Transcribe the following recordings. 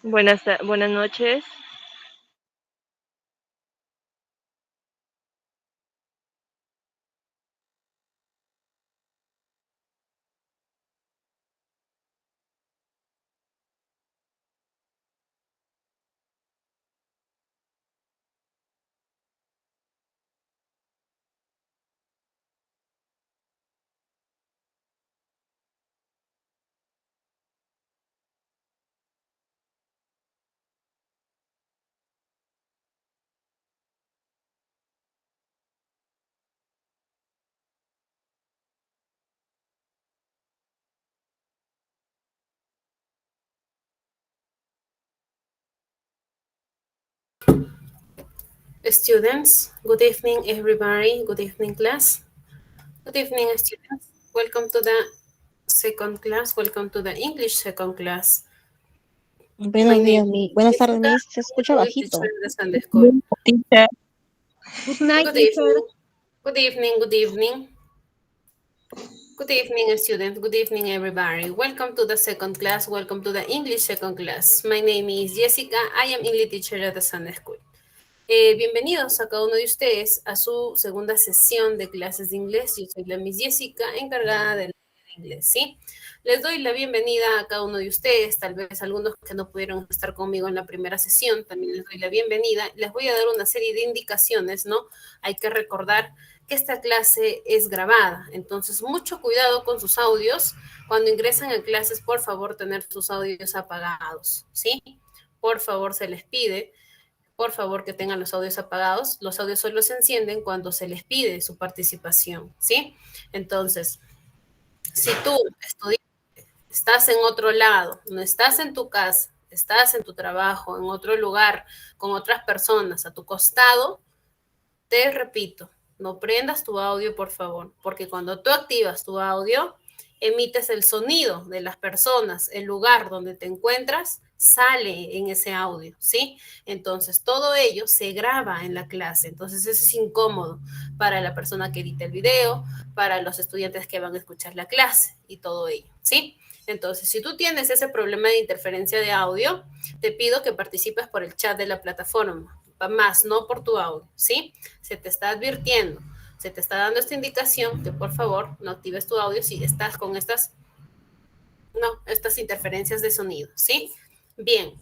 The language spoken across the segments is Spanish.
Buenas noches. Students, good evening, everybody. Good evening, class. Good evening, students. Welcome to the second class. Welcome to the English second class. My Buenos name días, Buenas is tardes, Jessica. Miss. Se I'm escucha English teacher bajito. at the Sunday School. Teacher. Good night, Good teacher. evening. Good evening. Good evening. Good evening, students. Good evening, everybody. Welcome to the second class. Welcome to the English second class. My name is Jessica. I am English teacher at the Sunday School. Bienvenidos a cada uno de ustedes a su segunda sesión de clases de inglés. Yo soy la Miss Jessica, encargada del inglés, ¿sí? Les doy la bienvenida a cada uno de ustedes, tal vez algunos que no pudieron estar conmigo en la primera sesión, también les doy la bienvenida. Les voy a dar una serie de indicaciones, ¿no? Hay que recordar que esta clase es grabada, entonces mucho cuidado con sus audios. Cuando ingresan a clases, por favor, tener sus audios apagados, ¿sí? Por favor, se les pide por favor que tengan los audios apagados. Los audios solo se encienden cuando se les pide su participación, ¿sí? Entonces, si tú, estudiante, estás en otro lado, no estás en tu casa, estás en tu trabajo, en otro lugar, con otras personas a tu costado, te repito, no prendas tu audio, por favor, porque cuando tú activas tu audio, emites el sonido de las personas, el lugar donde te encuentras, sale en ese audio, ¿sí? Entonces, todo ello se graba en la clase. Entonces, eso es incómodo para la persona que edita el video, para los estudiantes que van a escuchar la clase y todo ello, ¿sí? Entonces, si tú tienes ese problema de interferencia de audio, te pido que participes por el chat de la plataforma, más no por tu audio, ¿sí? Se te está advirtiendo, se te está dando esta indicación que por favor no actives tu audio si estás con estas interferencias de sonido, ¿sí? Bien,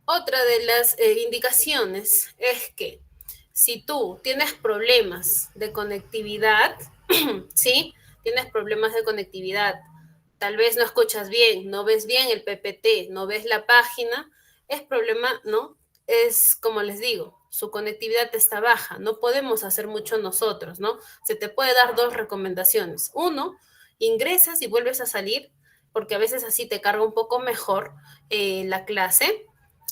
otra de las indicaciones es que si tú tienes problemas de conectividad, ¿sí? Tienes problemas de conectividad, tal vez no escuchas bien, no ves bien el PPT, no ves la página, es problema, ¿no? Es como les digo, su conectividad está baja, no podemos hacer mucho nosotros, ¿no? Se te puede dar dos recomendaciones. Uno, ingresas y vuelves a salir, porque a veces así te carga un poco mejor la clase.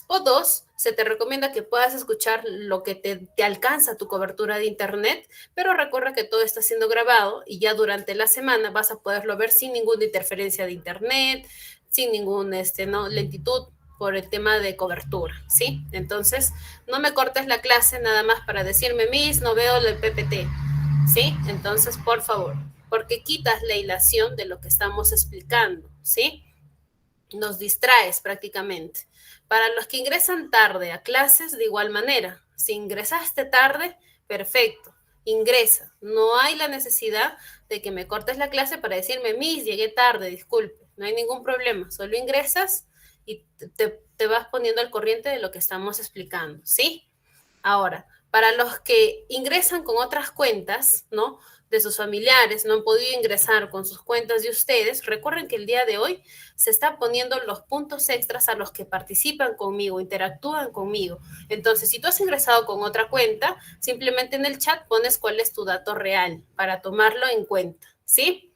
O dos, se te recomienda que puedas escuchar lo que te alcanza tu cobertura de internet, pero recuerda que todo está siendo grabado y ya durante la semana vas a poderlo ver sin ninguna interferencia de internet, sin ningún no, lentitud por el tema de cobertura, ¿sí? Entonces, no me cortes la clase nada más para decirme, Miss, no veo el PPT, ¿sí? Entonces, por favor, porque quitas la hilación de lo que estamos explicando, ¿sí? Nos distraes prácticamente. Para los que ingresan tarde a clases, de igual manera, si ingresaste tarde, perfecto, ingresa. No hay la necesidad de que me cortes la clase para decirme, Miss, llegué tarde, disculpe. No hay ningún problema, solo ingresas y te vas poniendo al corriente de lo que estamos explicando, ¿sí? Ahora, para los que ingresan con otras cuentas, ¿no? De sus familiares, no han podido ingresar con sus cuentas de ustedes, recuerden que el día de hoy se están poniendo los puntos extras a los que participan conmigo, interactúan conmigo. Entonces, si tú has ingresado con otra cuenta, simplemente en el chat pones cuál es tu dato real para tomarlo en cuenta, ¿sí?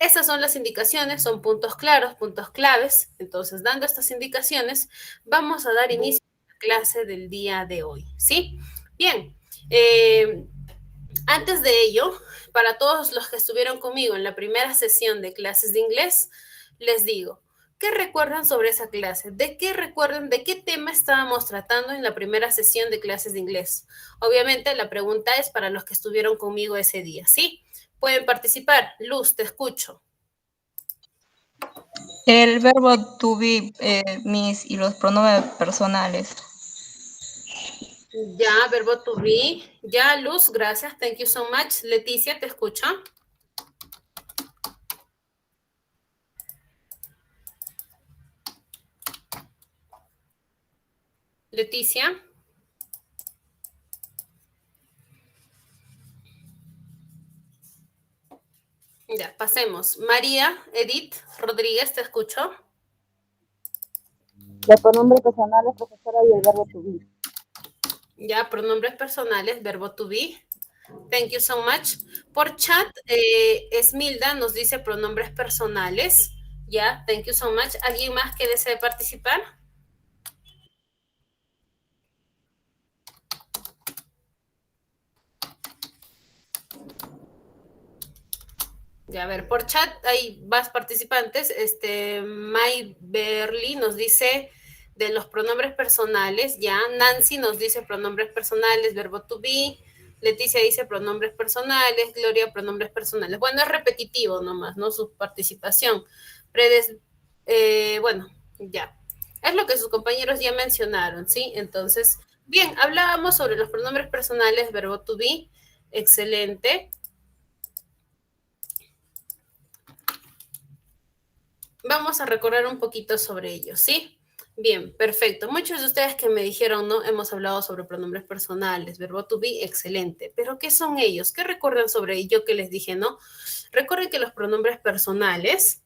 Estas son las indicaciones, son puntos claros, puntos claves. Entonces, dando estas indicaciones, vamos a dar inicio a la clase del día de hoy, ¿sí? Bien, antes de ello, para todos los que estuvieron conmigo en la primera sesión de clases de inglés, les digo, ¿qué recuerdan sobre esa clase? ¿De qué recuerdan? ¿De qué tema estábamos tratando en la primera sesión de clases de inglés? Obviamente, la pregunta es para los que estuvieron conmigo ese día, ¿sí? Pueden participar. Luz, te escucho. El verbo to be, Miss, y los pronombres personales. Ya, verbo to be. Ya, Luz, gracias. Thank you so much. Leticia, ¿te escucha? Leticia. Ya, pasemos. María, Edith, Rodríguez, ¿te escucho? Los pronombres personales, profesora, y el verbo to be. Ya, pronombres personales, verbo to be. Thank you so much. Por chat, Esmilda nos dice pronombres personales. Ya, thank you so much. ¿Alguien más que desee participar? Ya, a ver, por chat hay más participantes. May Berly nos dice de los pronombres personales, ya. Nancy nos dice pronombres personales, verbo to be. Leticia dice pronombres personales. Gloria, pronombres personales. Bueno, es repetitivo nomás, ¿no? Su participación. Bueno, ya. Es lo que sus compañeros ya mencionaron, ¿sí? Entonces, bien, hablábamos sobre los pronombres personales, verbo to be. Excelente. Vamos a recordar un poquito sobre ellos, ¿sí? Bien, perfecto. Muchos de ustedes que me dijeron, ¿no? Hemos hablado sobre pronombres personales, verbo to be, excelente. Pero, ¿qué son ellos? ¿Qué recuerdan sobre ello que les dije, no? Recuerden que los pronombres personales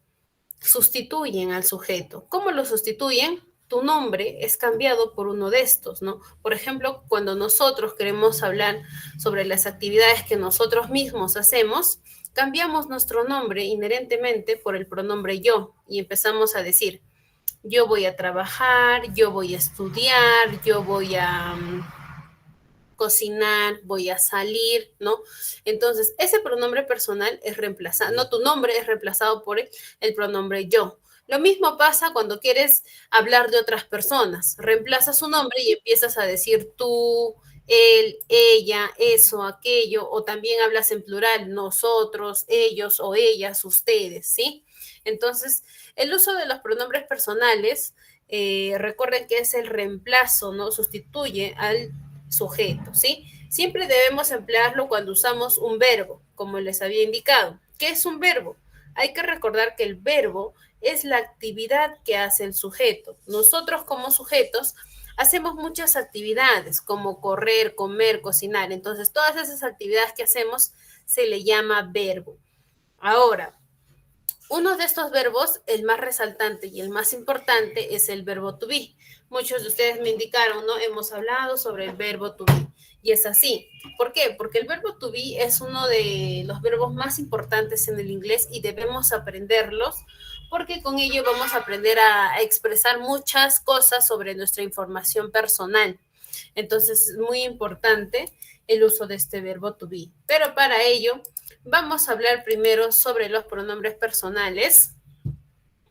sustituyen al sujeto. ¿Cómo lo sustituyen? Tu nombre es cambiado por uno de estos, ¿no? Por ejemplo, cuando nosotros queremos hablar sobre las actividades que nosotros mismos hacemos, cambiamos nuestro nombre inherentemente por el pronombre yo y empezamos a decir, yo voy a trabajar, yo voy a estudiar, yo voy a cocinar, voy a salir, ¿no? Entonces, ese pronombre personal es reemplazado, no, tu nombre es reemplazado por el pronombre yo. Lo mismo pasa cuando quieres hablar de otras personas. Reemplazas su nombre y empiezas a decir tú, él, ella, eso, aquello, o también hablas en plural, nosotros, ellos o ellas, ustedes, ¿sí? Entonces, el uso de los pronombres personales, recuerden que es el reemplazo, ¿no? Sustituye al sujeto, ¿sí? Siempre debemos emplearlo cuando usamos un verbo, como les había indicado. ¿Qué es un verbo? Hay que recordar que el verbo es la actividad que hace el sujeto. Nosotros como sujetos hacemos muchas actividades como correr, comer, cocinar. Entonces, todas esas actividades que hacemos se le llama verbo. Ahora, uno de estos verbos, el más resaltante y el más importante, es el verbo to be. Muchos de ustedes me indicaron, ¿no? Hemos hablado sobre el verbo to be. Y es así. ¿Por qué? Porque el verbo to be es uno de los verbos más importantes en el inglés y debemos aprenderlos porque con ello vamos a aprender a expresar muchas cosas sobre nuestra información personal. Entonces es muy importante el uso de este verbo to be. Pero para ello vamos a hablar primero sobre los pronombres personales.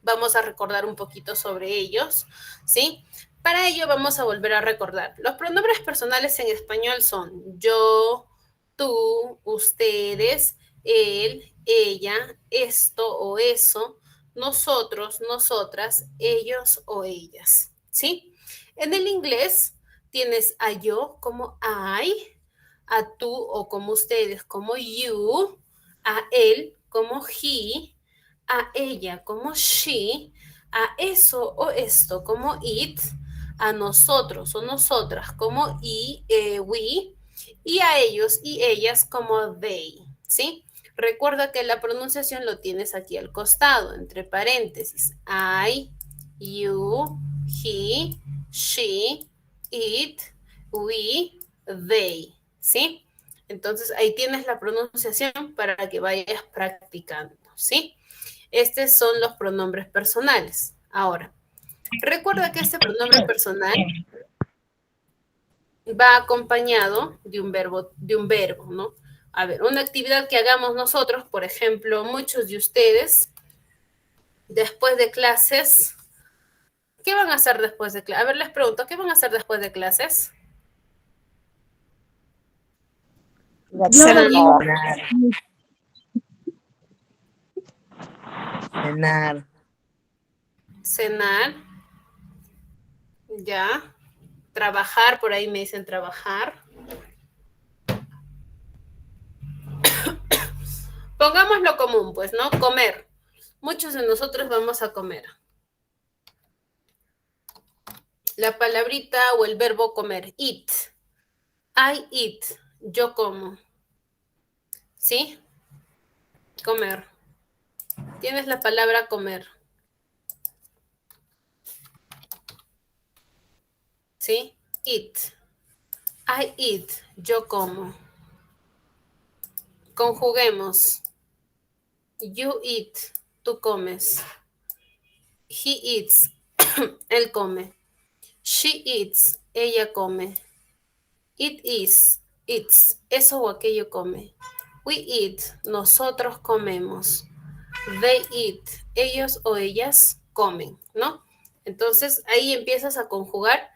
Vamos a recordar un poquito sobre ellos, ¿sí? Para ello vamos a volver a recordar. Los pronombres personales en español son yo, tú, ustedes, él, ella, esto o eso, nosotros, nosotras, ellos o ellas, ¿sí? En el inglés tienes a yo como I, a tú o como ustedes como you, a él como he, a ella como she, a eso o esto como it, a nosotros o nosotras como we, y a ellos y ellas como they, ¿sí? Recuerda que la pronunciación lo tienes aquí al costado, entre paréntesis. I, you, he, she, it, we, they, ¿sí? Entonces ahí tienes la pronunciación para que vayas practicando, ¿sí? Estos son los pronombres personales. Ahora, recuerda que este pronombre personal va acompañado de un verbo, ¿no? A ver, una actividad que hagamos nosotros, por ejemplo, muchos de ustedes, después de clases, ¿qué van a hacer después de clases? A ver, les pregunto, ¿qué van a hacer después de clases? Cenar. cenar, ya. Trabajar, por ahí me dicen trabajar. Pongámoslo común, pues, ¿no? Comer. Muchos de nosotros vamos a comer. La palabrita o el verbo comer, eat. I eat, yo como. ¿Sí? Comer. Tienes la palabra comer. ¿Sí? Eat. I eat, yo como. Conjuguemos. You eat, tú comes. He eats, él come. She eats, ella come. It is, it's, eso o aquello come. We eat, nosotros comemos. They eat, ellos o ellas comen, ¿no? Entonces ahí empiezas a conjugar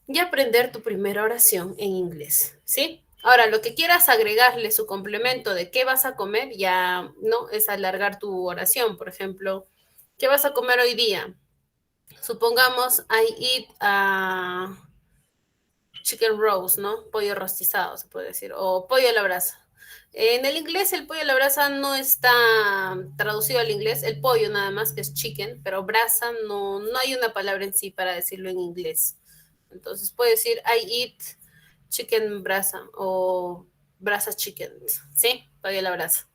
y aprender tu primera oración en inglés, ¿sí? Ahora, lo que quieras agregarle su complemento de qué vas a comer, ya no es alargar tu oración. Por ejemplo, ¿qué vas a comer hoy día? Supongamos, I eat chicken roast, ¿no? Pollo rostizado, se puede decir, o pollo a la brasa. En el inglés, el pollo a la brasa no está traducido al inglés, el pollo nada más, que es chicken, pero brasa no hay una palabra en sí para decirlo en inglés. Entonces puede decir, I eat chicken brasa o brasa chicken, ¿sí? Pollo a la brasa.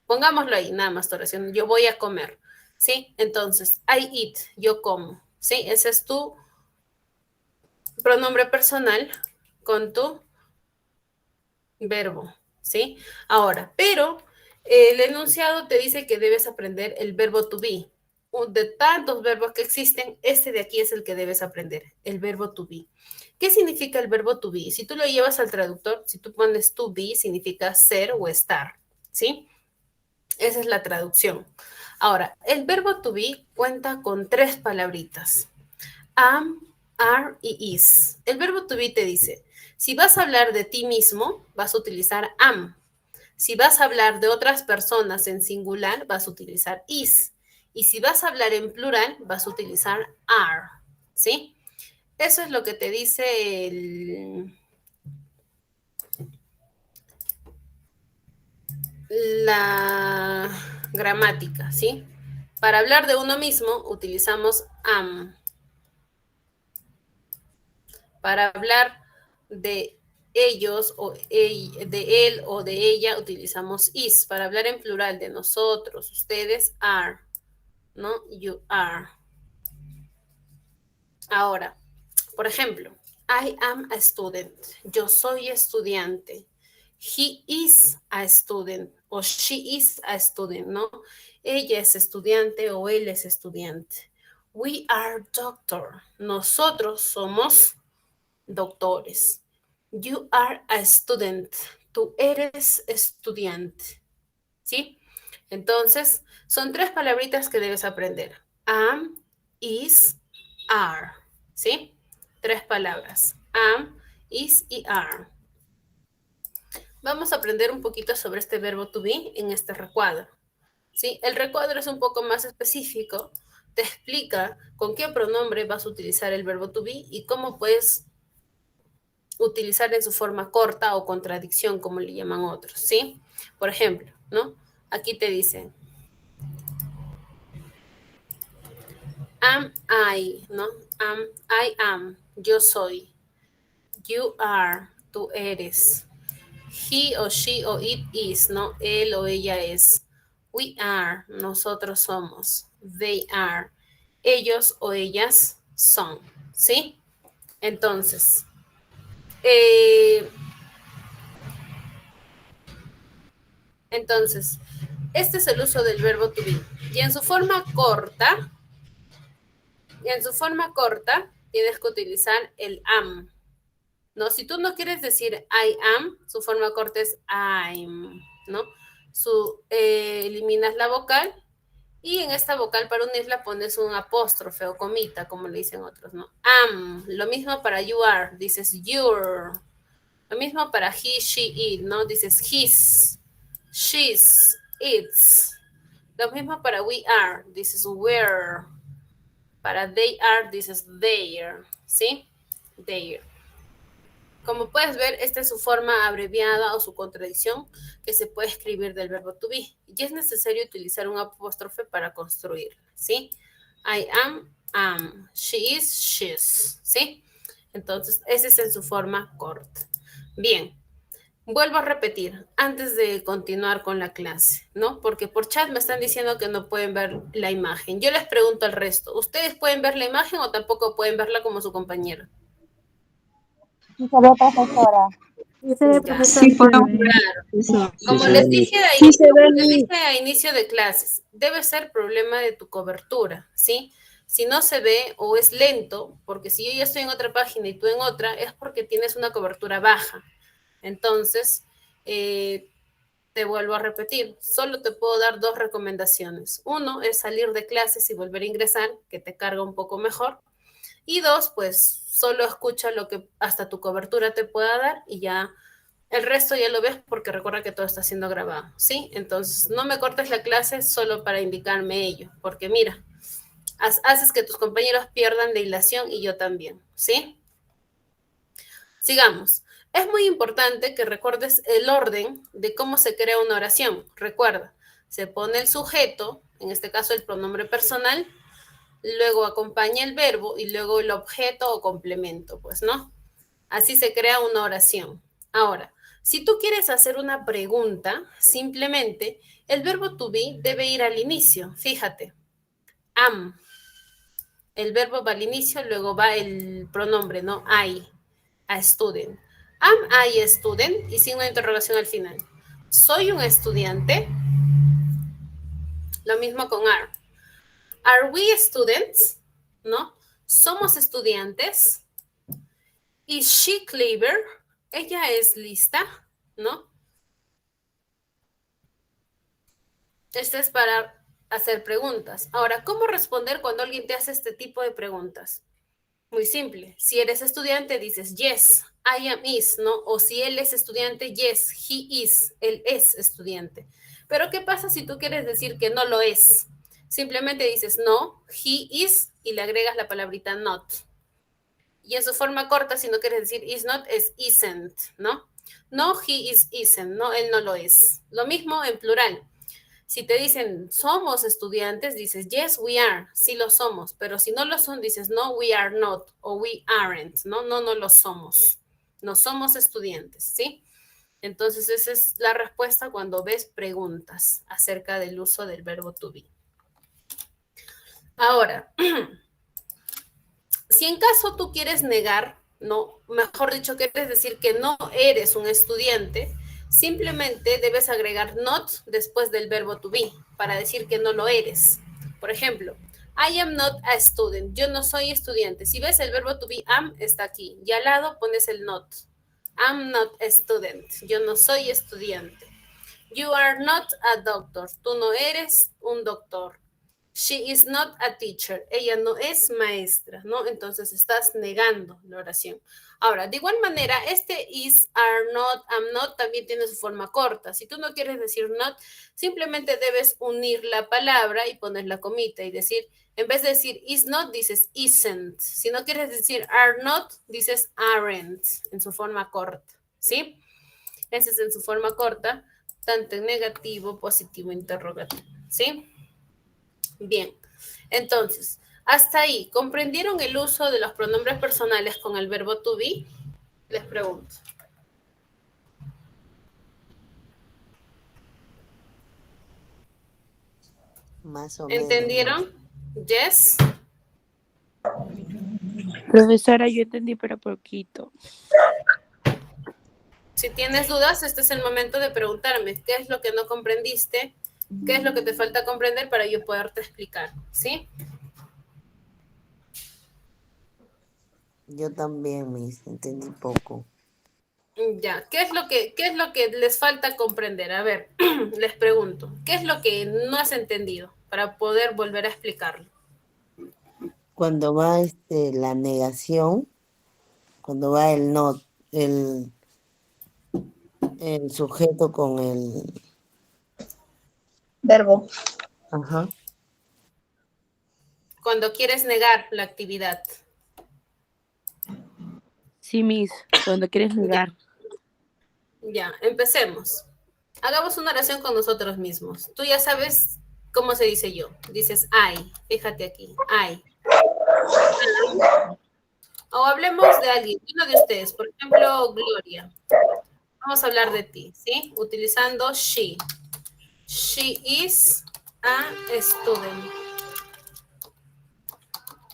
Pongámoslo ahí, nada más tu oración. Yo voy a comer, ¿sí? Entonces, I eat, yo como, ¿sí? Ese es tu pronombre personal con tu verbo, ¿sí? Ahora, pero el enunciado te dice que debes aprender el verbo to be. De tantos verbos que existen, este de aquí es el que debes aprender, el verbo to be. ¿Qué significa el verbo to be? Si tú lo llevas al traductor, si tú pones to be, significa ser o estar, ¿sí? Esa es la traducción. Ahora, el verbo to be cuenta con 3 palabritas. Am, are y is. El verbo to be te dice, si vas a hablar de ti mismo, vas a utilizar am. Si vas a hablar de otras personas en singular, vas a utilizar is. Y si vas a hablar en plural, vas a utilizar are. ¿Sí? Eso es lo que te dice la gramática, ¿sí? Para hablar de uno mismo, utilizamos am. Para hablar de ellos o de él o de ella utilizamos is. Para hablar en plural de nosotros, ustedes, are, ¿no? You are. Ahora, por ejemplo, I am a student. Yo soy estudiante. He is a student o she is a student, ¿no? Ella es estudiante o él es estudiante. We are doctor. Nosotros somos doctores. You are a student. Tú eres estudiante. ¿Sí? Entonces, son 3 palabritas que debes aprender. Am, is, are. ¿Sí? 3 palabras. Am, is y are. Vamos a aprender un poquito sobre este verbo to be en este recuadro. ¿Sí? El recuadro es un poco más específico. Te explica con qué pronombre vas a utilizar el verbo to be y cómo puedes utilizar en su forma corta o contradicción, como le llaman otros, ¿sí? Por ejemplo, ¿no? Aquí te dicen, am I, ¿no? I am, yo soy. You are, tú eres. He o she o it is, ¿no? Él o ella es. We are, nosotros somos. They are, ellos o ellas son, ¿sí? Entonces, este es el uso del verbo to be. Y en su forma corta, tienes que utilizar el am. ¿No? Si tú no quieres decir I am, su forma corta es I'm, ¿no? Eliminas la vocal y en esta vocal para unirla pones un apóstrofe o comita, como le dicen otros, ¿no? Am. Lo mismo para you are, dices your. Lo mismo para he, she, it, ¿no? Dices his, she's, its. Lo mismo para we are, dices we're. Para they are dices their, ¿sí? Their. Como puedes ver, esta es su forma abreviada o su contradicción que se puede escribir del verbo to be. Y es necesario utilizar un apóstrofe para construir, ¿sí? I am. She is, she's, ¿sí? Entonces, ese es en su forma corta. Bien, vuelvo a repetir antes de continuar con la clase, ¿no? Porque por chat me están diciendo que no pueden ver la imagen. Yo les pregunto al resto, ¿ustedes pueden ver la imagen o tampoco pueden verla como su compañero? Sí se ve, profesora. Ya. Sí, podemos Claro. Sí, Como se les ve. dije a inicio de clases, debe ser problema de tu cobertura, ¿sí? Si no se ve o es lento, porque si yo ya estoy en otra página y tú en otra, es porque tienes una cobertura baja. Entonces, te vuelvo a repetir, solo te puedo dar 2 recomendaciones. Uno es salir de clases y volver a ingresar, que te carga un poco mejor. Y 2, pues solo escucha lo que hasta tu cobertura te pueda dar y ya el resto ya lo ves porque recuerda que todo está siendo grabado, ¿sí? Entonces, no me cortes la clase solo para indicarme ello, porque mira, haces que tus compañeros pierdan la hilación y yo también, ¿sí? Sigamos. Es muy importante que recuerdes el orden de cómo se crea una oración. Recuerda, se pone el sujeto, en este caso el pronombre personal, luego acompaña el verbo y luego el objeto o complemento, pues, ¿no? Así se crea una oración. Ahora, si tú quieres hacer una pregunta, simplemente el verbo to be debe ir al inicio. Fíjate, am. El verbo va al inicio, luego va el pronombre, ¿no? I, a student. Am I a student? Y signo de interrogación al final. ¿Soy un estudiante? Lo mismo con are. Are we students? ¿No? ¿Somos estudiantes? Is she clever? Ella es lista, ¿no? Este es para hacer preguntas. Ahora, ¿cómo responder cuando alguien te hace este tipo de preguntas? Muy simple. Si eres estudiante, dices yes, I am is, ¿no? O si él es estudiante, yes, he is, él es estudiante. Pero ¿qué pasa si tú quieres decir que no lo es? Simplemente dices no, he is y le agregas la palabrita not. Y en su forma corta, si no quieres decir is not, es isn't, ¿no? No, he is isn't, no, él no lo es. Lo mismo en plural. Si te dicen somos estudiantes, dices yes, we are, sí lo somos. Pero si no lo son, dices no, we are not o we aren't, ¿no? No, no lo somos. No somos estudiantes, ¿sí? Entonces esa es la respuesta cuando ves preguntas acerca del uso del verbo to be. Ahora, si en caso tú quieres negar, no, mejor dicho, quieres decir que no eres un estudiante, simplemente debes agregar not después del verbo to be para decir que no lo eres. Por ejemplo, I am not a student. Yo no soy estudiante. Si ves el verbo to be, am está aquí. Y al lado pones el not. I'm not a student. Yo no soy estudiante. You are not a doctor. Tú no eres un doctor. She is not a teacher. Ella no es maestra, ¿no? Entonces estás negando la oración. Ahora, de igual manera, este is, are not, am not también tiene su forma corta. Si tú no quieres decir not, simplemente debes unir la palabra y poner la comita y decir, en vez de decir is not, dices isn't. Si no quieres decir are not, dices aren't en su forma corta, ¿sí? Ese es en su forma corta, tanto en negativo, positivo, interrogativo, ¿sí? Bien, entonces, hasta ahí, ¿comprendieron el uso de los pronombres personales con el verbo to be? Les pregunto. Más o menos. ¿Entendieron? Yes. Profesora, yo entendí pero poquito. Si tienes dudas, este es el momento de preguntarme qué es lo que no comprendiste, qué es lo que te falta comprender para yo poderte explicar, ¿sí? Yo también, Miss, entendí poco. Ya, ¿qué es lo que les falta comprender? A ver, les pregunto, ¿qué es lo que no has entendido para poder volver a explicarlo? Cuando va la negación, cuando va el not, el sujeto con el Verbo. ajá. Cuando quieres negar la actividad. Sí, Miss, cuando quieres negar. Ya, empecemos. Hagamos una oración con nosotros mismos. Tú ya sabes cómo se dice yo. Dices I. Fíjate aquí. I. O hablemos de alguien, uno de ustedes. Por ejemplo, Gloria. Vamos a hablar de ti, ¿sí? Utilizando she. She is a student.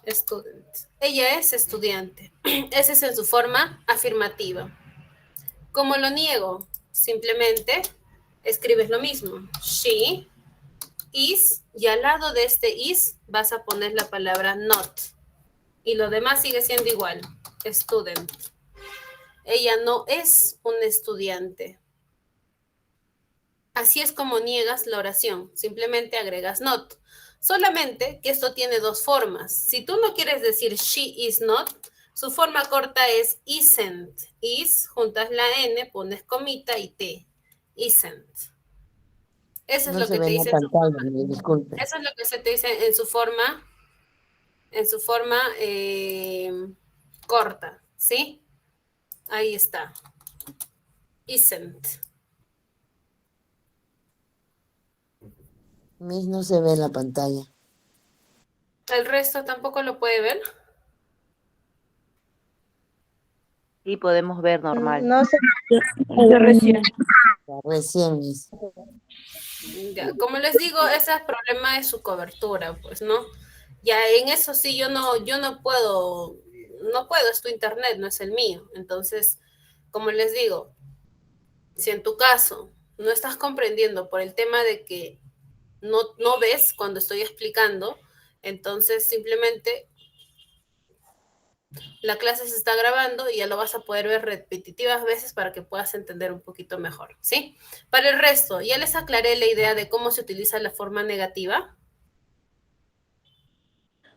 Student. Ella es estudiante. Ese es en su forma afirmativa. ¿Cómo lo niego? Simplemente escribes lo mismo. She is, y al lado de este is vas a poner la palabra not. Y lo demás sigue siendo igual. Student. Ella no es un estudiante. Así es como niegas la oración. Simplemente agregas not. Solamente que esto tiene dos formas. Si tú no quieres decir she is not, su forma corta es isn't. Is, juntas la n, pones comita y t. Isn't. Eso es No lo se que ve te en la dice en su pantalla, forma. me disculpe. Eso es lo que se te dice en su forma corta, ¿sí? Ahí está. Isn't. Miss no se ve en la pantalla. ¿El resto tampoco lo puede ver? Sí, podemos ver normal. No sé. Yo recién. Recién, Miss. Ya, como les digo, ese es el problema de su cobertura, pues, ¿no? Ya en eso sí yo no puedo, es tu internet, no es el mío. Entonces, como les digo, si en tu caso no estás comprendiendo por el tema de que no ves cuando estoy explicando, entonces simplemente la clase se está grabando y ya lo vas a poder ver repetitivas veces para que puedas entender un poquito mejor, ¿sí? Para el resto, ya les aclaré la idea de cómo se utiliza la forma negativa.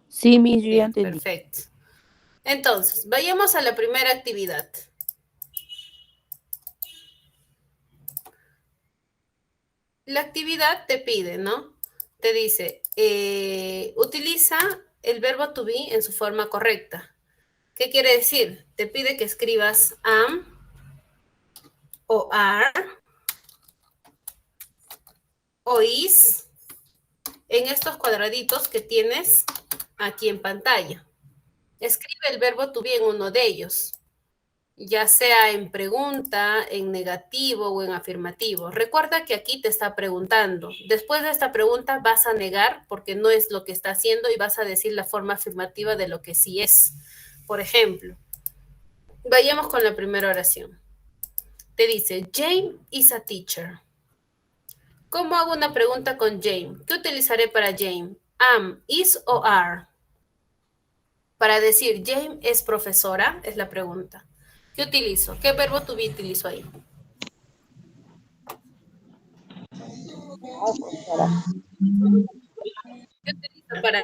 Sí, Miss, yo ya Bien, entendí. perfecto. Entonces, vayamos a la primera actividad. La actividad te pide, ¿no? Te dice, utiliza el verbo to be en su forma correcta. ¿Qué quiere decir? Te pide que escribas am o are o is en estos cuadraditos que tienes aquí en pantalla. Escribe el verbo to be en uno de ellos, ya sea en pregunta, en negativo o en afirmativo. Recuerda que aquí te está preguntando. Después de esta pregunta vas a negar porque no es lo que está haciendo y vas a decir la forma afirmativa de lo que sí es. Por ejemplo, vayamos con la primera oración. Te dice, Jane is a teacher. ¿Cómo hago una pregunta con Jane? ¿Qué utilizaré para Jane? Am, is o are. Para decir Jane es profesora, es la pregunta. ¿Qué utilizo? ¿Qué verbo to be utilizo ahí? ¿Qué utilizo para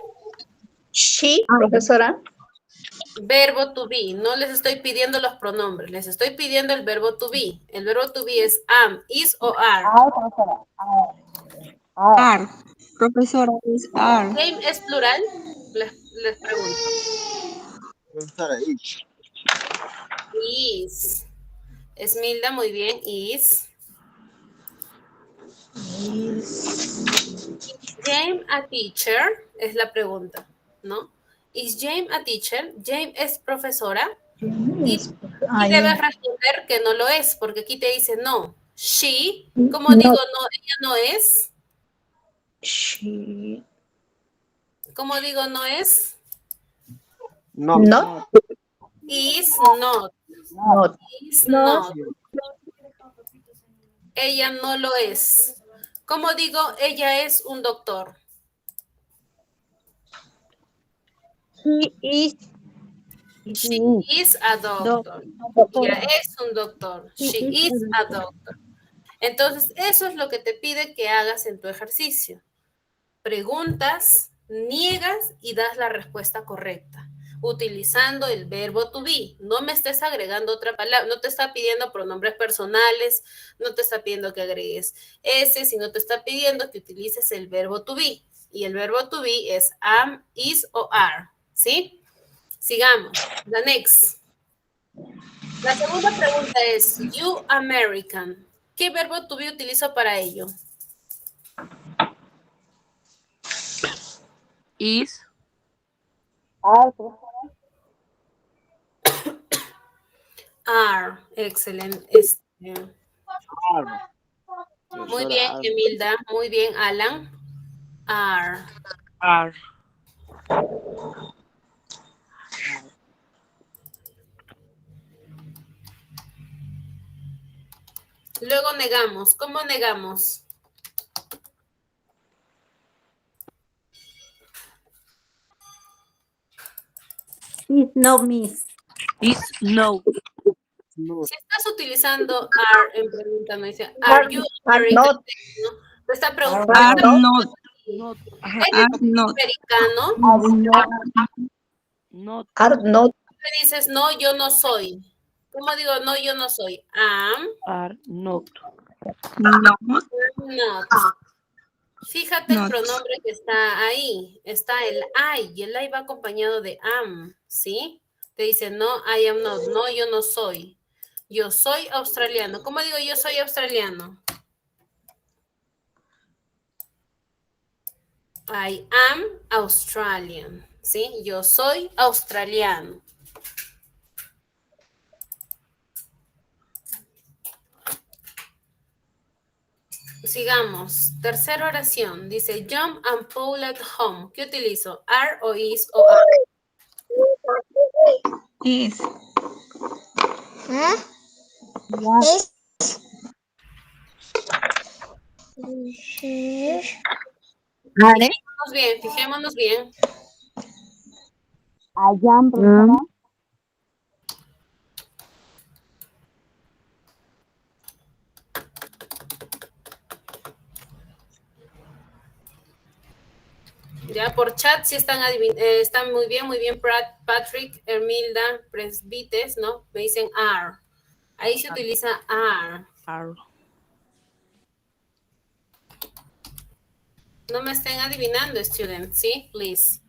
She, profesora. verbo to be? No les estoy pidiendo los pronombres, les estoy pidiendo el verbo to be. El verbo to be es am, is o are. Ay, profesora. Ay. Are. Profesora is are. Jane es plural, les pregunto. Profesora, Is. Esmilda, muy bien, is. Is Jane a teacher? Es la pregunta, ¿no? Is Jane a teacher? Jane es profesora. Y debes responder que no lo es, porque aquí te dice no. She, ¿cómo digo no? Ella no es. She. ¿Cómo digo no es? no. Not. Is not. Not. Is not. Ella no lo es. ¿Cómo digo ella es un doctor? He is. She is a doctor. Ella es un doctor. She is a doctor. Entonces, eso es lo que te pide que hagas en tu ejercicio. Preguntas, niegas y das la respuesta correcta, utilizando el verbo to be. No me estés agregando otra palabra, no te está pidiendo pronombres personales, no te está pidiendo que agregues ese, sino te está pidiendo que utilices el verbo to be. Y el verbo to be es am, is o are. ¿Sí? Sigamos. The next. La segunda pregunta es, you American. ¿Qué verbo to be utilizo para ello? Is. Are, Are. Excelente. Muy bien, Emilda. Muy bien, Alan. Are. Are. Luego negamos. ¿Cómo negamos? is no miss. Is no. Si estás utilizando are en pregunta, me dice, are you American? not. ¿No? Te está preguntando, Are not. Not. ¿eres Are not. americano? Not. Are not. Me dices, no, yo no soy. ¿Cómo digo, no, yo no soy? Am, Are not. Not. not. Fíjate el Not. pronombre que está ahí. Está el I, y el I va acompañado de am, ¿sí? Te dice, no, I am not. No, yo no soy. Yo soy australiano. ¿Cómo digo yo soy australiano? I am Australian, ¿sí? Yo soy australiano. Sigamos. Tercera oración. Dice, John and Paul at home. ¿Qué utilizo? Are o is o are. Is. Fijémonos bien, fijémonos bien. I am, profesora. Ya por chat sí están, están muy bien, Patrick, Hermilda, Presbites, ¿no? Me dicen are. Ahí se utiliza are. Are. No me estén adivinando, students, ¿sí? Please.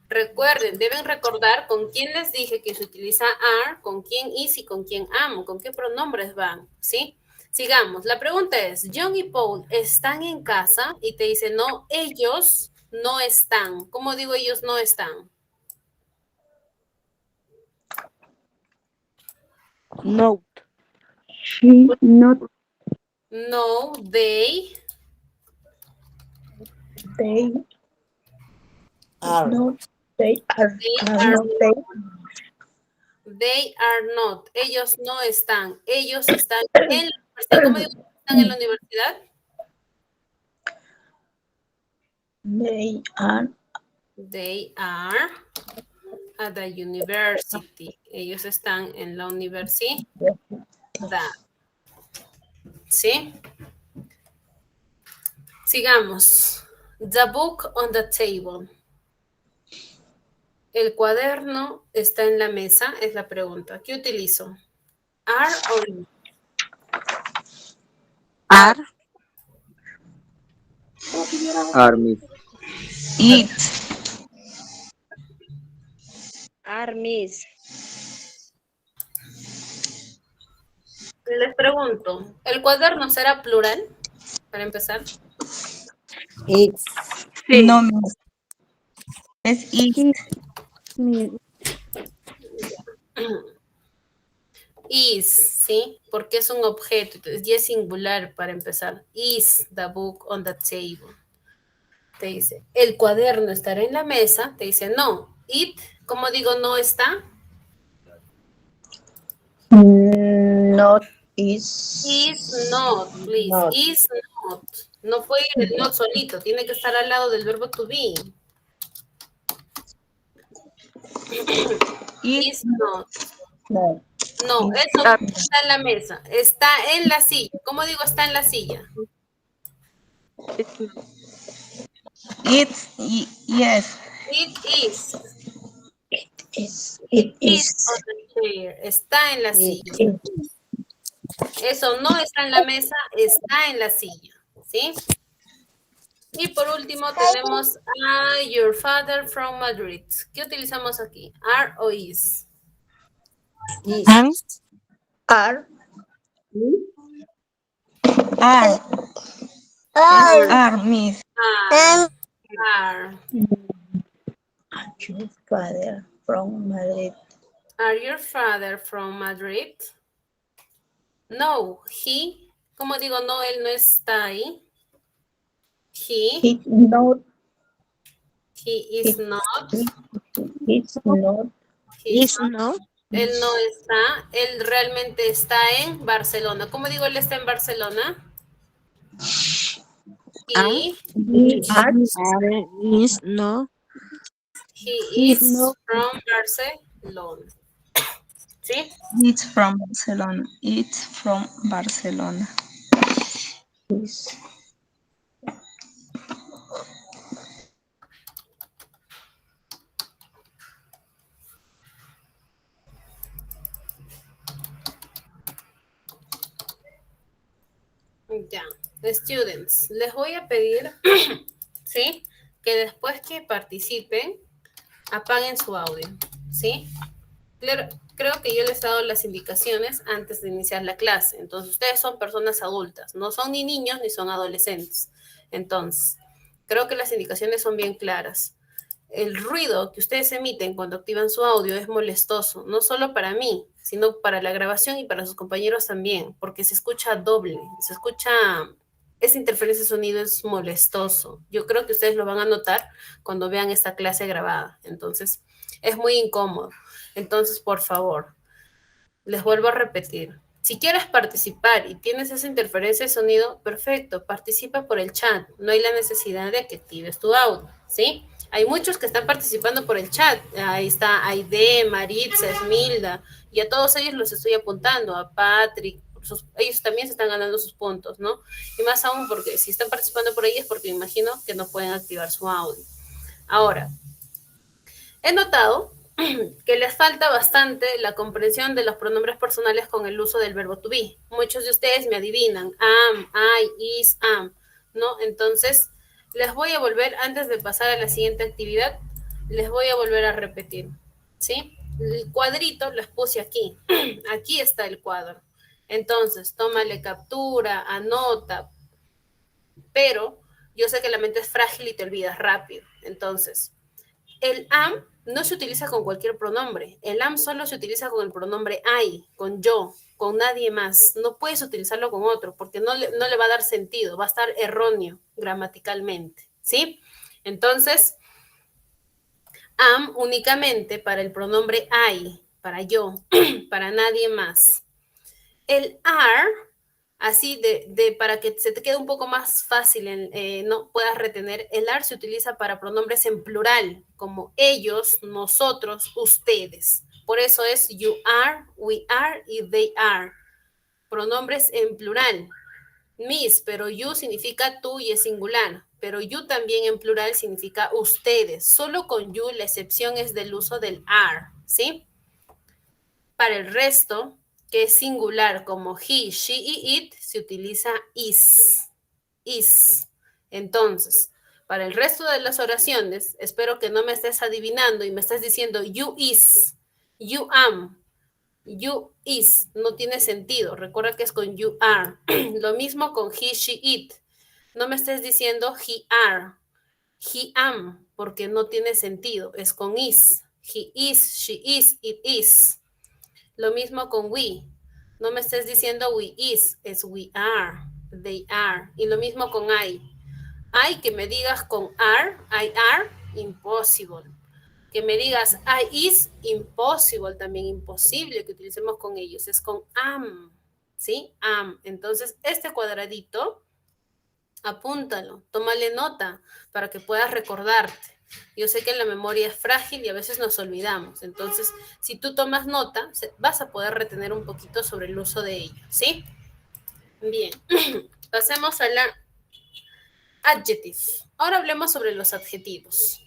Recuerden, deben recordar con quién les dije que se utiliza are, con quién is y con quién am, con qué pronombres van, ¿sí? Sigamos. La pregunta es, John y Paul están en casa y te dice, no, ellos no están. ¿Cómo digo ellos no están? Not. She not. No, they They Are. not. They are. They Are are not. They. They are not. Ellos no están. Ellos están en la universidad. ¿Cómo digo que están en la universidad? They are. They are at the university. Ellos están en la universidad. ¿Sí? Sigamos. The book on the table. El cuaderno está en la mesa, es la pregunta. ¿Qué utilizo? Are o is? Are. Army. It. Armis. Les pregunto, ¿el cuaderno será plural? Para empezar. It's. Sí. No miss. Es it. Is, ¿sí? Porque es un objeto, entonces ya es singular para empezar. Is the book on the table. Te dice, ¿el cuaderno estará en la mesa? Te dice, no. It, ¿cómo digo no está? Not is. Is not, please. Not. Is not. No puede ir el not solito, tiene que estar al lado del verbo to be. It. Is not. No. No, eso no está en la mesa. Está en la silla. ¿Cómo digo está en la silla? It's. Yes. It is. It Is is. on the chair. Está en la It silla. Eso no está en la mesa, está en la silla. ¿Sí? Y por último tenemos a your father from Madrid. ¿Qué utilizamos aquí? ¿Are o is? Is. Are. Are, Miss. Are. Your father from Madrid. Are your father from Madrid? No, he. ¿Cómo digo no? Él no está ahí. He Not. is not. It's not. He Is not. Él no está. Él realmente está en Barcelona. ¿Cómo digo él está en Barcelona? Y Is no. he is from Barcelona. ¿Sí? It's from Barcelona. It's from Barcelona. Is. Ya. Students, les voy a pedir, ¿sí? Que después que participen, apaguen su audio, ¿sí? Creo que yo les he dado las indicaciones antes de iniciar la clase. Entonces, ustedes son personas adultas, no son ni niños ni son adolescentes. Entonces, creo que las indicaciones son bien claras. El ruido que ustedes emiten cuando activan su audio es molestoso, no solo para mí, sino para la grabación y para sus compañeros también, porque se escucha doble, se escucha, esa interferencia de sonido es molestoso. Yo creo que ustedes lo van a notar cuando vean esta clase grabada. Entonces, es muy incómodo. Entonces, por favor, les vuelvo a repetir. Si quieres participar y tienes esa interferencia de sonido, perfecto, participa por el chat. No hay la necesidad de que actives tu audio, ¿sí? Hay muchos que están participando por el chat. Ahí está Aide, Maritza, Esmilda, y a todos ellos los estoy apuntando, a Patrick, ellos también se están ganando sus puntos, ¿no? Y más aún porque si están participando por ahí es porque me imagino que no pueden activar su audio. Ahora, he notado que les falta bastante la comprensión de los pronombres personales con el uso del verbo to be. Muchos de ustedes me adivinan, am, I, is, am, ¿no? Entonces, les voy a volver, antes de pasar a la siguiente actividad, les voy a volver a repetir, ¿sí? El cuadrito les puse aquí, aquí está el cuadro. Entonces, tómale captura, anota, pero yo sé que la mente es frágil y te olvidas rápido. Entonces, el am no se utiliza con cualquier pronombre. El am solo se utiliza con el pronombre I, con yo, con nadie más. No puedes utilizarlo con otro porque no le va a dar sentido, va a estar erróneo gramaticalmente, ¿sí? Entonces, am únicamente para el pronombre I, para yo, para nadie más. El are, así para que se te quede un poco más fácil, no puedas retener, el are se utiliza para pronombres en plural, como ellos, nosotros, ustedes. Por eso es you are, we are y they are. Pronombres en plural. Miss, pero you significa tú y es singular. Pero you también en plural significa ustedes. Solo con you la excepción es del uso del are, ¿sí? Para el resto, que es singular como he, she y it, se utiliza is. Is. Entonces, para el resto de las oraciones, espero que no me estés adivinando y me estés diciendo you is, you am, you is. No tiene sentido. Recuerda que es con you are. Lo mismo con he, she, it. No me estés diciendo he are, he am, porque no tiene sentido. Es con is. He is, she is, it is. Lo mismo con we. No me estés diciendo we is, es we are, they are. Y lo mismo con I. I, que me digas con I are, impossible. Que me digas I is, impossible, también imposible que utilicemos con ellos. Es con am, ¿sí? Am. Entonces, este cuadradito, apúntalo, tómale nota para que puedas recordarte. Yo sé que la memoria es frágil y a veces nos olvidamos. Entonces, si tú tomas nota, vas a poder retener un poquito sobre el uso de ello, ¿sí? Bien, pasemos a la adjective. Ahora hablemos sobre los adjetivos.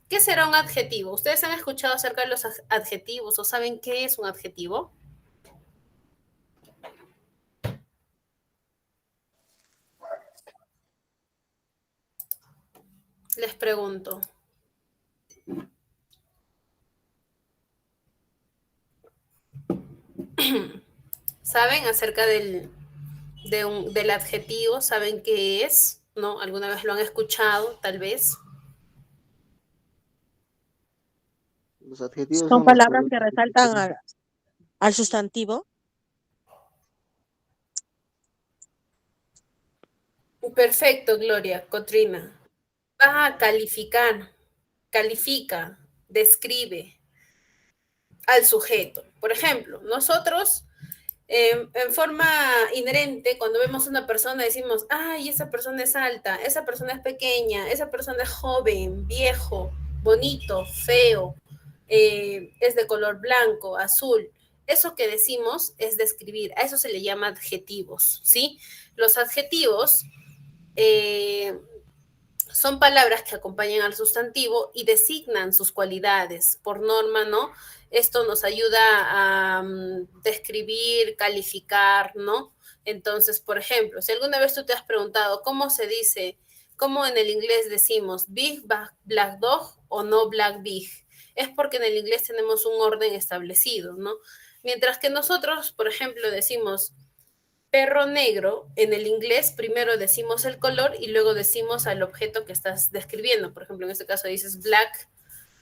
¿Qué será un adjetivo? ¿Ustedes han escuchado acerca de los adjetivos o saben qué es un adjetivo? Les pregunto. ¿Saben acerca del adjetivo? ¿Saben qué es? ¿No? ¿Alguna vez lo han escuchado, tal vez? Los adjetivos Son son los palabras que pronombres resaltan al sustantivo. Perfecto, Gloria, Cotrina. Va a calificar, califica, describe al sujeto. Por ejemplo, nosotros en forma inherente, cuando vemos a una persona, decimos, ay, esa persona es alta, esa persona es pequeña, esa persona es joven, viejo, bonito, feo, es de color blanco, azul. Eso que decimos es describir, a eso se le llama adjetivos, ¿sí? Los adjetivos son palabras que acompañan al sustantivo y designan sus cualidades. Por norma, ¿no? Esto nos ayuda a describir, calificar, ¿no? Entonces, por ejemplo, si alguna vez tú te has preguntado cómo se dice, cómo en el inglés decimos big black dog o no black big, es porque en el inglés tenemos un orden establecido, ¿no? Mientras que nosotros, por ejemplo, decimos perro negro, en el inglés primero decimos el color y luego decimos al objeto que estás describiendo. Por ejemplo, en este caso dices black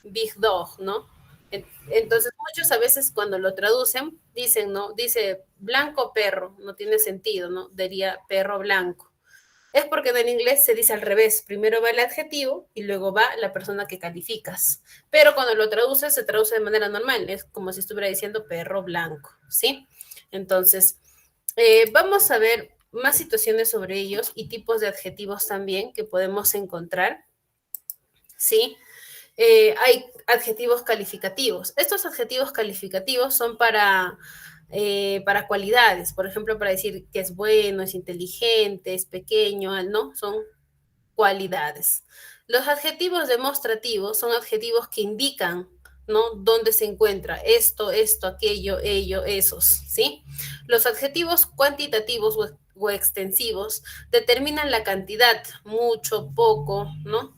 big dog, ¿no? Entonces, muchos a veces cuando lo traducen, dicen, ¿no? Dice blanco perro, no tiene sentido, ¿no? Diría perro blanco. Es porque en el inglés se dice al revés. Primero va el adjetivo y luego va la persona que calificas. Pero cuando lo traduces, se traduce de manera normal. Es como si estuviera diciendo perro blanco, ¿sí? Entonces, vamos a ver más situaciones sobre ellos y tipos de adjetivos también que podemos encontrar, ¿sí? Hay adjetivos calificativos. Estos adjetivos calificativos son para cualidades, por ejemplo, para decir que es bueno, es inteligente, es pequeño, ¿no? Son cualidades. Los adjetivos demostrativos son adjetivos que indican, ¿no? Dónde se encuentra esto, aquello, ello, esos, ¿sí? Los adjetivos cuantitativos o extensivos determinan la cantidad, mucho, poco, ¿no?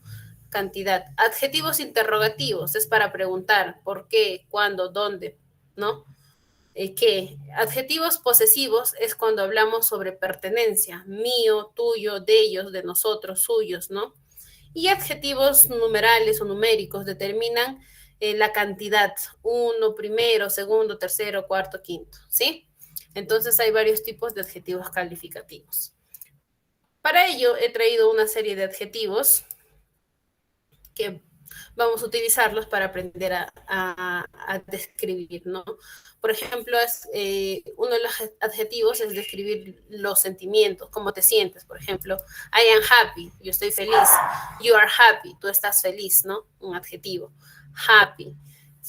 Cantidad. Adjetivos interrogativos es para preguntar por qué, cuándo, dónde, ¿no? ¿Qué? Adjetivos posesivos es cuando hablamos sobre pertenencia, mío, tuyo, de ellos, de nosotros, suyos, ¿no? Y adjetivos numerales o numéricos determinan la cantidad, uno, primero, segundo, tercero, cuarto, quinto, ¿sí? Entonces hay varios tipos de adjetivos calificativos. Para ello he traído una serie de adjetivos que vamos a utilizarlos para aprender a describir, ¿no? Por ejemplo, uno de los adjetivos es describir los sentimientos, cómo te sientes. Por ejemplo, I am happy, yo estoy feliz. You are happy, tú estás feliz, ¿no? Un adjetivo. Happy,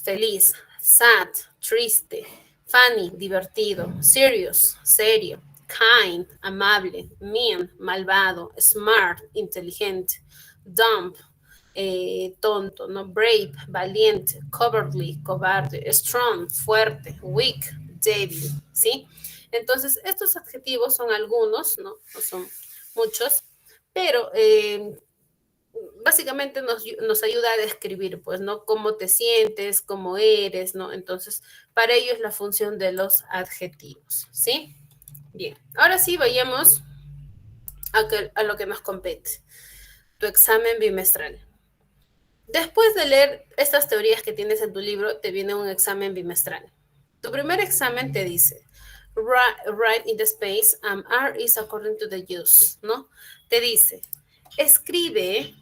feliz. Sad, triste. Funny, divertido. Serious, serio. Kind, amable. Mean, malvado. Smart, inteligente. Dumb, tonto, ¿no? Brave, valiente, cowardly, cobarde, strong, fuerte, weak, débil, ¿sí? Entonces, estos adjetivos son algunos, ¿no? No son muchos, pero básicamente nos ayuda a describir, pues, ¿no? Cómo te sientes, cómo eres, ¿no? Entonces, para ello es la función de los adjetivos, ¿sí? Bien, ahora sí, vayamos a lo que nos compete, tu examen bimestral. Después de leer estas teorías que tienes en tu libro, te viene un examen bimestral. Tu primer examen te dice, write in the space, R is according to the use, ¿no? Te dice, escribe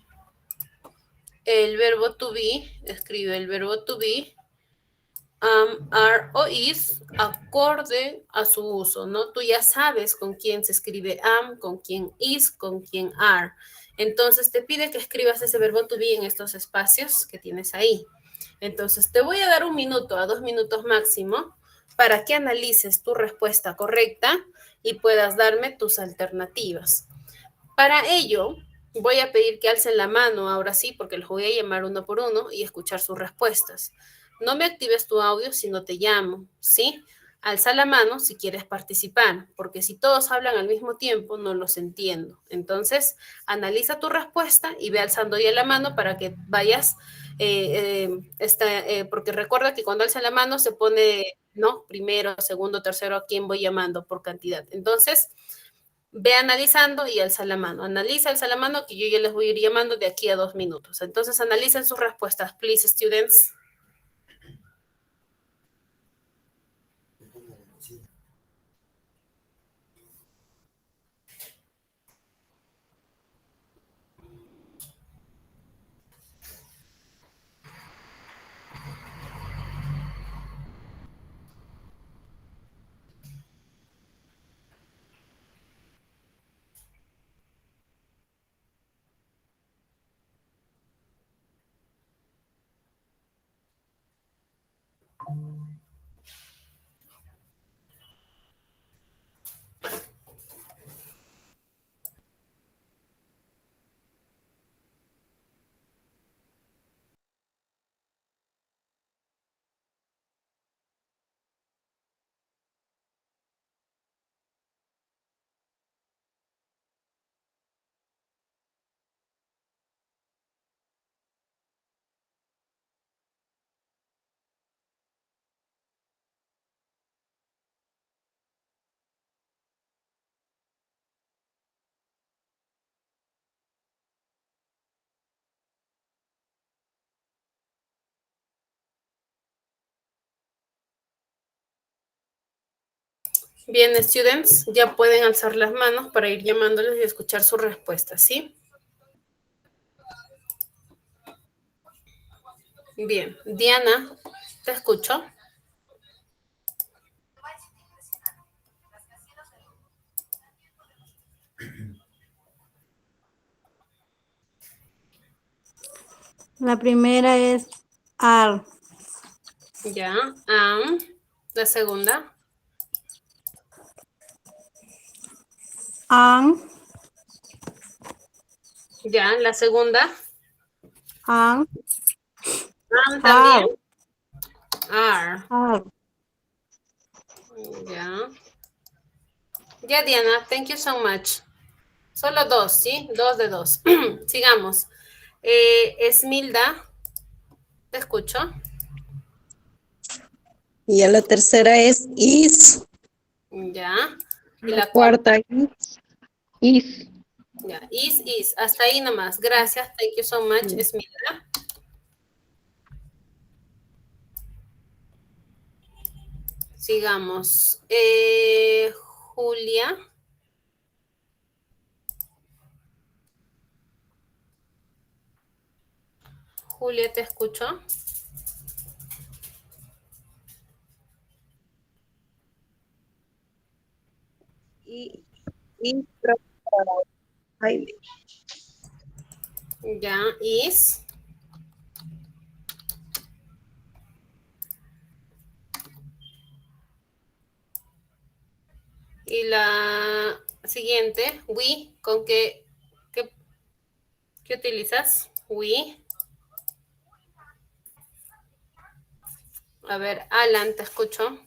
el verbo to be, are o is, acorde a su uso, ¿no? Tú ya sabes con quién se escribe am, con quién is, con quién are. Entonces te pide que escribas ese verbo to be en estos espacios que tienes ahí. Entonces te voy a dar 1 minuto a 2 minutos máximo para que analices tu respuesta correcta y puedas darme tus alternativas. Para ello, voy a pedir que alcen la mano ahora sí, porque los voy a llamar uno por uno y escuchar sus respuestas. No me actives tu audio si no te llamo, ¿sí? alza la mano si quieres participar, porque si todos hablan al mismo tiempo, no los entiendo. Entonces, analiza tu respuesta y ve alzando ya la mano para que vayas, porque recuerda que cuando alza la mano se pone, ¿no? Primero, segundo, tercero, a quién voy llamando por cantidad. Entonces, ve analizando y alza la mano. Analiza, alza la mano, que yo ya les voy a ir llamando de aquí a 2 minutos. Entonces, analicen sus respuestas, please, students. Bien, students, ya pueden alzar las manos para ir llamándoles y escuchar sus respuestas, ¿sí? Bien, Diana, te escucho. La primera es are. Ya, la segunda. An, Ya, la segunda. an, También. Are. are. Ya. Ya, Diana, thank you so much. Solo 2, ¿sí? 2 de 2. Sigamos. Esmilda, te escucho. Y ya la tercera es is. Ya. Y la Cuarta is. Ya, is. Hasta ahí nomás. Gracias. Thank you so much, Esmilda. Sigamos. Julia. Julia, te escucho. Ya, is. Y la siguiente, we, ¿con qué utilizas? We. A ver, Alan, te escucho.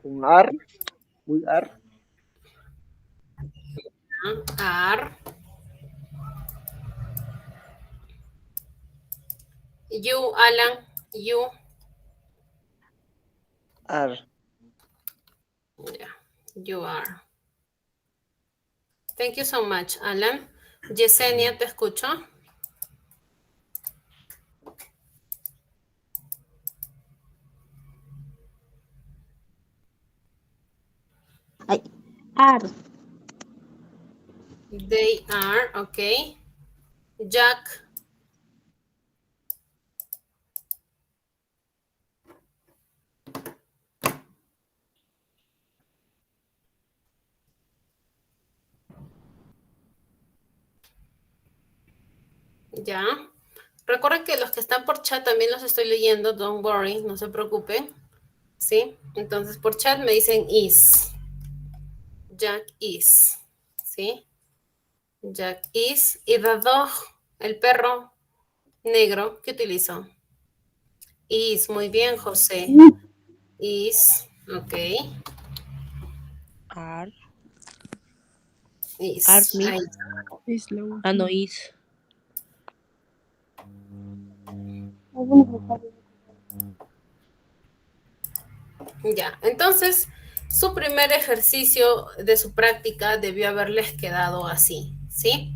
Con are. We are. Are. You, Alan, you. Are. Yeah, you are. Thank you so much, Alan. Yesenia, te escucho. Are. They are, okay. Jack. Ya. Recuerden que los que están por chat también los estoy leyendo, don't worry, no se preocupen. ¿Sí? Entonces por chat me dicen is. Jack is. ¿Sí? Jack is. Y the dog, el perro negro, ¿qué utilizo? Is. Muy bien, José. Is. Ok. Are. Is. Are me. Ahí. Ah, no, is. Ya, entonces su primer ejercicio de su práctica debió haberles quedado así, ¿sí?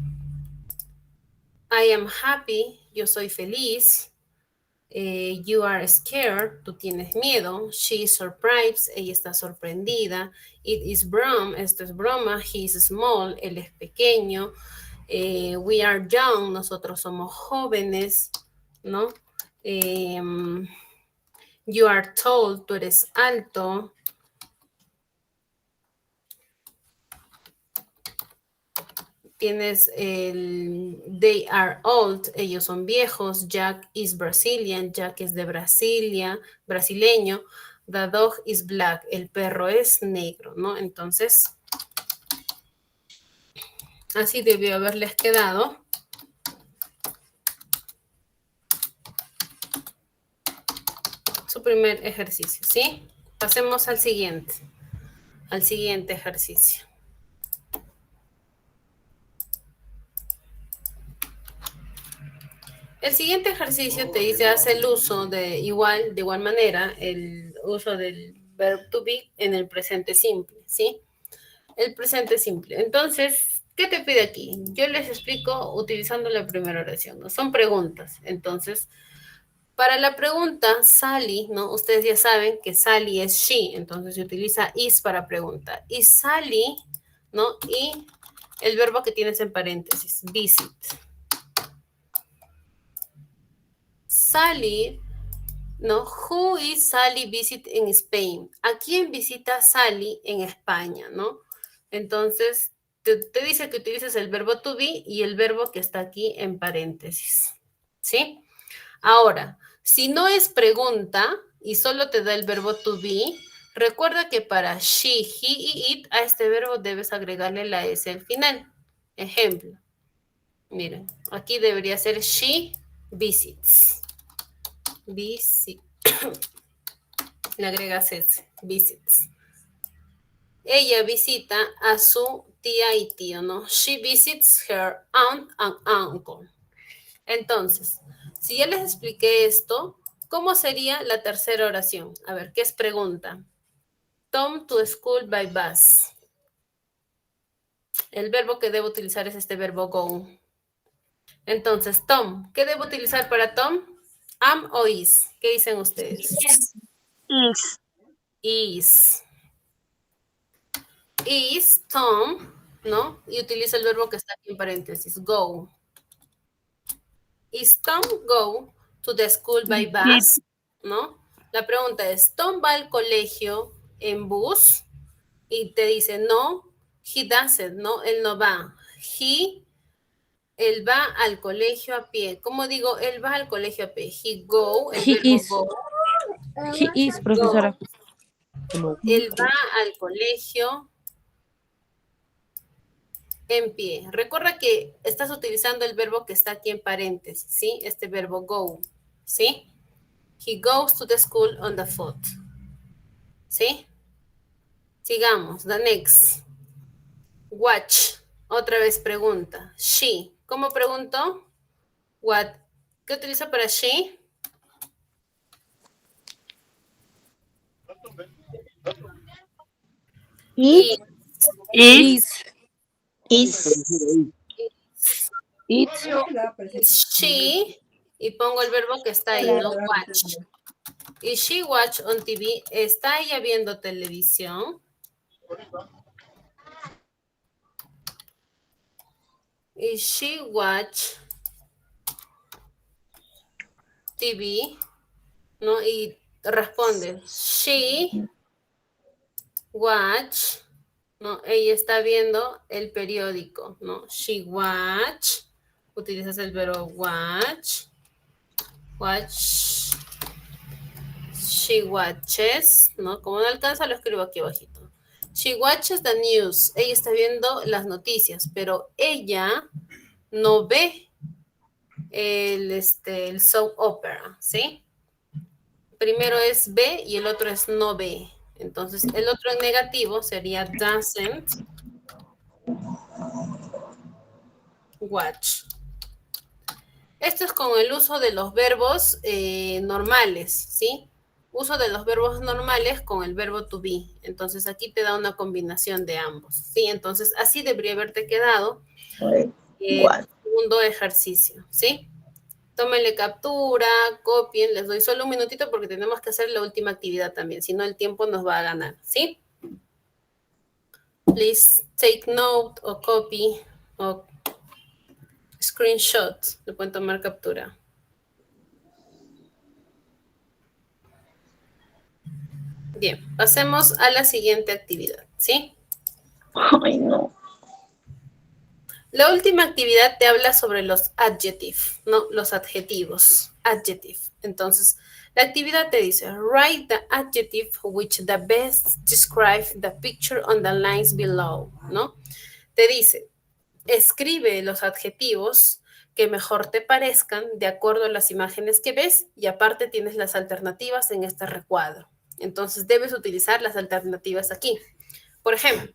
I am happy, yo soy feliz. You are scared, tú tienes miedo. She is surprised, ella está sorprendida. It is broom, esto es broma. He is small, él es pequeño. We are young, nosotros somos jóvenes, ¿no? You are tall, tú eres alto. Tienes el they are old, ellos son viejos. Jack is Brazilian, Jack es de Brasilia, brasileño. The dog is black, el perro es negro, ¿no? Entonces, así debió haberles quedado. Su primer ejercicio, ¿sí? Pasemos al siguiente ejercicio. El siguiente ejercicio te dice, hace el uso de igual manera, el uso del verb to be en el presente simple, ¿sí? El presente simple. Entonces, ¿qué te pide aquí? Yo les explico utilizando la primera oración, ¿no? Son preguntas. Entonces, para la pregunta, Sally, ¿no? Ustedes ya saben que Sally es she, entonces se utiliza is para preguntar. Y Sally, ¿no? Y el verbo que tienes en paréntesis, visit. Sally, ¿no? Who is Sally visit in Spain? ¿A quién visita Sally en España, no? Entonces, te dice que utilices el verbo to be y el verbo que está aquí en paréntesis, ¿sí? Ahora, si no es pregunta y solo te da el verbo to be, recuerda que para she, he y it, a este verbo debes agregarle la S al final. Ejemplo, miren, aquí debería ser she visits. Visit. Le agregas ese, visits. Ella visita a su tía y tío, ¿no? She visits her aunt and uncle. Entonces, si ya les expliqué esto, ¿cómo sería la tercera oración? A ver, ¿qué es pregunta? Tom to school by bus. El verbo que debo utilizar es este verbo go. Entonces, Tom, ¿qué debo utilizar para Tom? Am o is. ¿Qué dicen ustedes? Is. Is. Is Tom, ¿no? Y utiliza el verbo que está aquí en paréntesis, go. Is Tom go to the school by bus? ¿No? La pregunta es, ¿Tom va al colegio en bus? Y te dice, no, he doesn't, ¿no? Él no va. Él va al colegio a pie. ¿Cómo digo? Él va al colegio a pie. He go, el He verbo is. go. He is, profesora. Go. Él va al colegio en pie. Recuerda que estás utilizando el verbo que está aquí en paréntesis, ¿sí? Este verbo go, ¿sí? He goes to the school on the foot. ¿Sí? Sigamos, the next. Watch. Otra vez pregunta. She. ¿Cómo pregunto? What. ¿Qué utilizo para she? Is. It's she. Y pongo el verbo que está ahí, ¿no? Watch. Is she watch on TV? ¿Está ella viendo televisión? Is she watch TV? ¿No? Y responde, she watch, ¿no? Ella está viendo el periódico, ¿no? She watch, utilizas el verbo watch, she watches, ¿no? Como no alcanza, lo escribo aquí abajito. She watches the news. Ella está viendo las noticias, pero ella no ve el soap opera, ¿sí? Primero es ve y el otro es no ve. Entonces, el otro en negativo sería doesn't watch. Esto es con el uso de los verbos normales, ¿sí? Uso de los verbos normales con el verbo to be. Entonces, aquí te da una combinación de ambos, ¿sí? Entonces, así debería haberte quedado el segundo ejercicio, ¿sí? Tómenle captura, copien, les doy solo un minutito porque tenemos que hacer la última actividad también, si no el tiempo nos va a ganar, ¿sí? Please take note o copy o screenshot, le pueden tomar captura. Bien, pasemos a la siguiente actividad, ¿sí? Ay, no. La última actividad te habla sobre los adjectives, ¿no? Los adjetivos, adjective. Entonces, la actividad te dice, write the adjective which the best describe the picture on the lines below, ¿no? Te dice, escribe los adjetivos que mejor te parezcan de acuerdo a las imágenes que ves y aparte tienes las alternativas en este recuadro. Entonces, debes utilizar las alternativas aquí. Por ejemplo,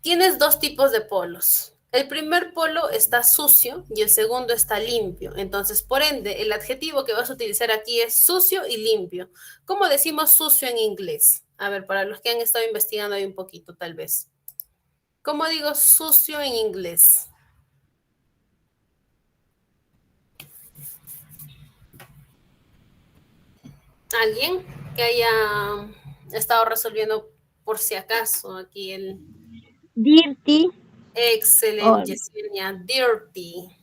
tienes dos tipos de polos. El primer polo está sucio y el segundo está limpio. Entonces, por ende, el adjetivo que vas a utilizar aquí es sucio y limpio. ¿Cómo decimos sucio en inglés? A ver, para los que han estado investigando ahí un poquito, tal vez. ¿Cómo digo sucio en inglés? ¿Alguien que haya estado resolviendo por si acaso aquí el... Dirty. Excelente, Yesenia. Dirty.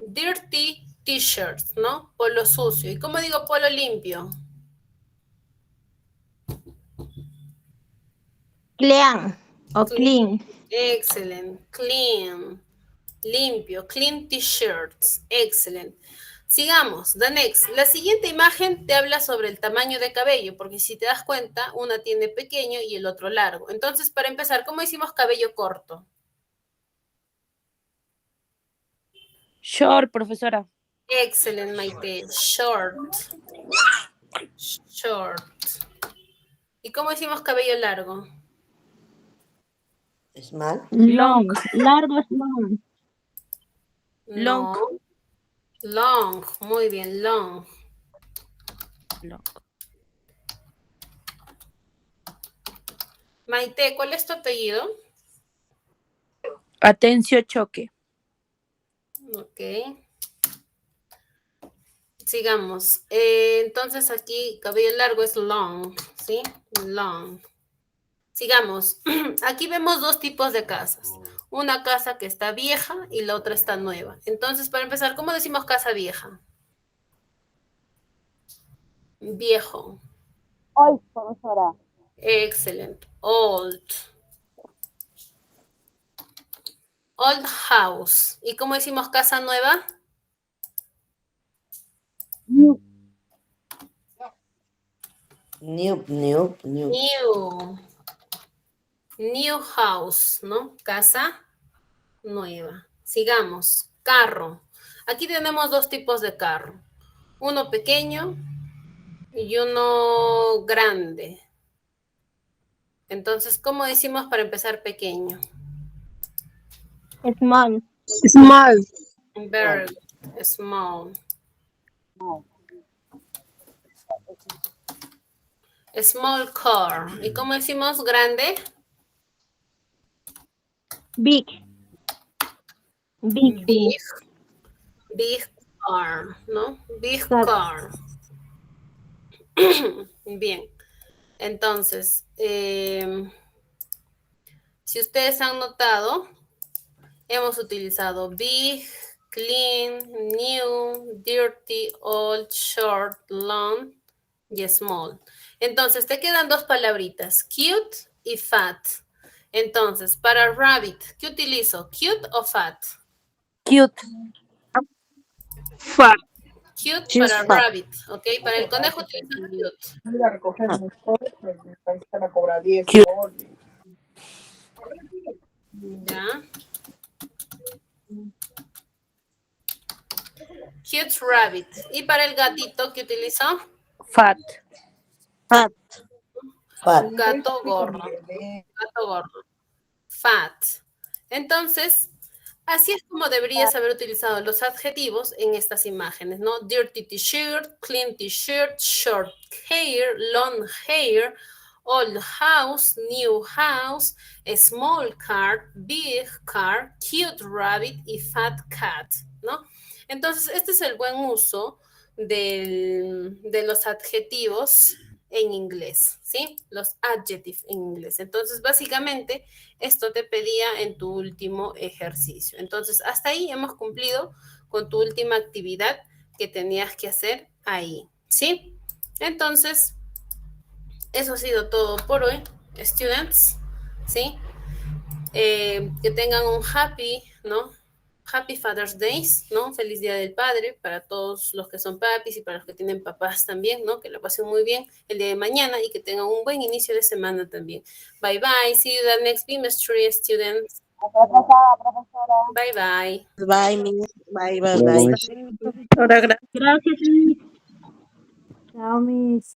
Dirty t-shirts, ¿no? Polo sucio. ¿Y cómo digo polo limpio? Clean o clean. Excelente. Clean. Limpio. Clean t-shirts. Excelente. Sigamos. The next. La siguiente imagen te habla sobre el tamaño de cabello, porque si te das cuenta, una tiene pequeño y el otro largo. Entonces, para empezar, ¿cómo hicimos cabello corto? Short, profesora. Excelente, Maite. Short. Short. ¿Y cómo hicimos cabello largo? Small. Long. Largo es long. No. Long. Muy bien, long. Long. Maite, ¿cuál es tu apellido? Atencio, choque. Ok. Sigamos. Entonces aquí cabello largo es long, ¿sí? Long. Sigamos. Aquí vemos dos tipos de casas. Una casa que está vieja y la otra está nueva. Entonces, para empezar, ¿cómo decimos casa vieja? Viejo. Old, profesora. Excelente. Old. Old house. ¿Y cómo decimos casa nueva? New. New house, ¿no? Casa nueva. Sigamos. Carro. Aquí tenemos dos tipos de carro. Uno pequeño y uno grande. Entonces, ¿cómo decimos para empezar pequeño? Small. Small. Very good. Small. Small car. ¿Y cómo decimos grande? Big. Big. Big car, ¿no? Big Car. car. Bien. Entonces, si ustedes han notado, hemos utilizado big, clean, new, dirty, old, short, long y small. Entonces, te quedan dos palabritas, cute y fat. Entonces, para rabbit, ¿qué utilizo? ¿Cute o fat? Cute. Fat. Cute para rabbit, ¿ok? Para el conejo utilizan cute. Ir a recoger mis cosas, me están a cobrar 10 Cute. soles. Ya. Cute rabbit. ¿Y para el gatito qué utilizó? Fat. Fat. Gato gordo. Gato gordo. Fat. Entonces, así es como deberías haber utilizado los adjetivos en estas imágenes, ¿no? Dirty t-shirt, clean t-shirt, short hair, long hair, old house, new house, small car, big car, cute rabbit y fat cat, ¿no? Entonces, este es el buen uso de los adjetivos en inglés, ¿sí? Los adjectives en inglés. Entonces, básicamente, esto te pedía en tu último ejercicio. Entonces, hasta ahí hemos cumplido con tu última actividad que tenías que hacer ahí, ¿sí? Entonces, eso ha sido todo por hoy, students, ¿sí? Que tengan un Happy Father's Days, ¿no? Feliz Día del Padre para todos los que son papis y para los que tienen papás también, ¿no? Que lo pasen muy bien el día de mañana y que tengan un buen inicio de semana también. Bye, bye. See you the next bimestry, students. Bye, bye. Bye, Miss. Bye, bye, bye. Gracias, Miss. Chao, Miss.